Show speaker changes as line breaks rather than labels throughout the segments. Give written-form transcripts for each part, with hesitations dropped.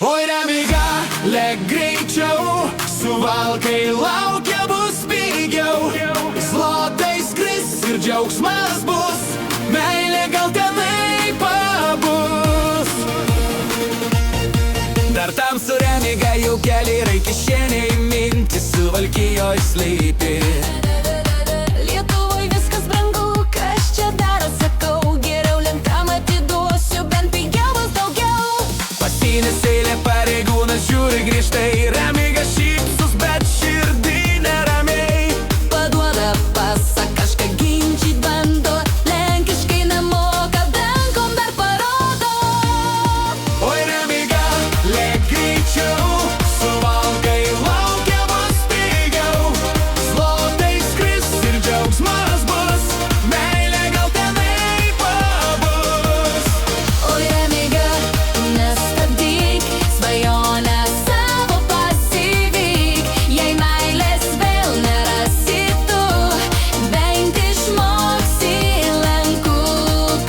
Oi Remiga, lėk greičiau, suvalkai laukia bus pigiau. Zlotai skris ir džiaugsmas bus, meilė gal tenai pabus. Dar tamsu Remiga jau keli yra kišeniai, mintis Suvalkijoj slypi.
Lietuvoj viskas brangu, kas čia daro, sakau, geriau lentam atiduosiu, bent pigiau bus daugiau.
Pasinės eilė pareigūnas žiūri grįžtai, Remiga šypsus, bet širdį neramiai.
Paduoda pasą, kažką ginčyt bando, lenkiškai nemoka, rankom dar parodo.
Oi Remiga, lėk greičiau, suvalkai laukia bus pigiau. Zlotai skris ir džiaugsmas bus, meilė gal tenai pabus.
Oi Remiga, nestabdyk, svajonę savo pasivyk. Jei meilės vėl nerasi tu, bent išmoksi lenkų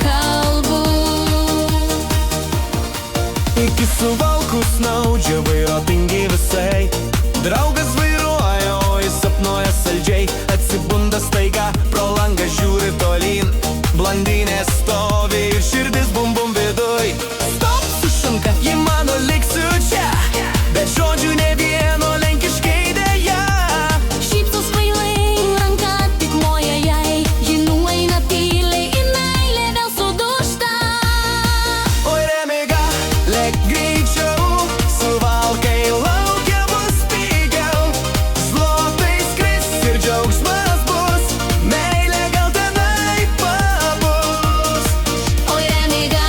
kalbų.
Iki Suvalkų snaudžia vairo tingi visai. Draugas vairuoja, o jis sapnuoja saldžiai. Atsibunda staiga, pro langą žiūri tolyn. Blondinė stovi ir širdis bum bum viduj. Stop, sušunka, ji mano liksiu čia, bet žodžių ne vieno lenkiškai deja.
Šypsos kvailai, ranka tik moja jai. Ji nueina tyliai, į meilę vėl sudūžta.
Oi Remiga, lėk greičiau, suvalkai laukia bus pigiau. Zlotai skris ir džiaugsmas bus, meilė gal tenai pabus.
Oi Remiga,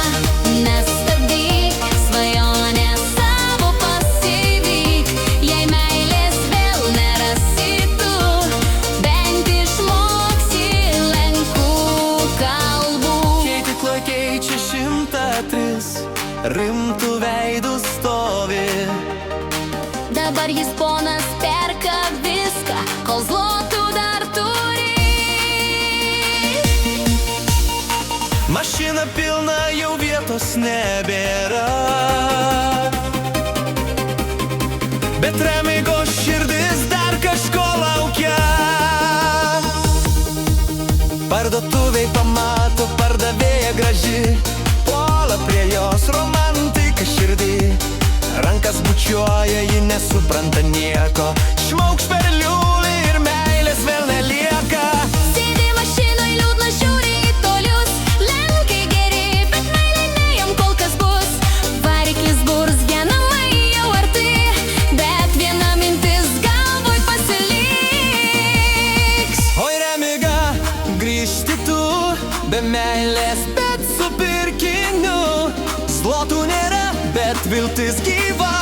nestabdyk, svajonę savo pasivyk. Jei meilės vėl nerasi tu, bent išmoksi lenkų kalbų.
Keitykla keičia 103, rimtų veidų stovi.
Dabar jis ponas perka viską, kol zlotų dar turi.
Mašina pilna, jau vietos nebėra, bet Remigos širdis dar kažko laukia. Parduotuviai pamato pardavėja graži, puola prie jos romantika širdį. Rankas bučiuoja, ji nesupranta nieko, šmaukš per liūlį ir meilės vėl nelieka.
Sėdi mašinoj, liūdna žiūri į tolius. Lenkai geri, bet meilė ne jam kol kas bus. Variklis burzgia, namai jau arti, bet viena mintis galvoj pasiliks.
Oi Remiga, grįžti tu, be meilės, bet su pirkiniu. Zlotų nėra, bet viltis gyva.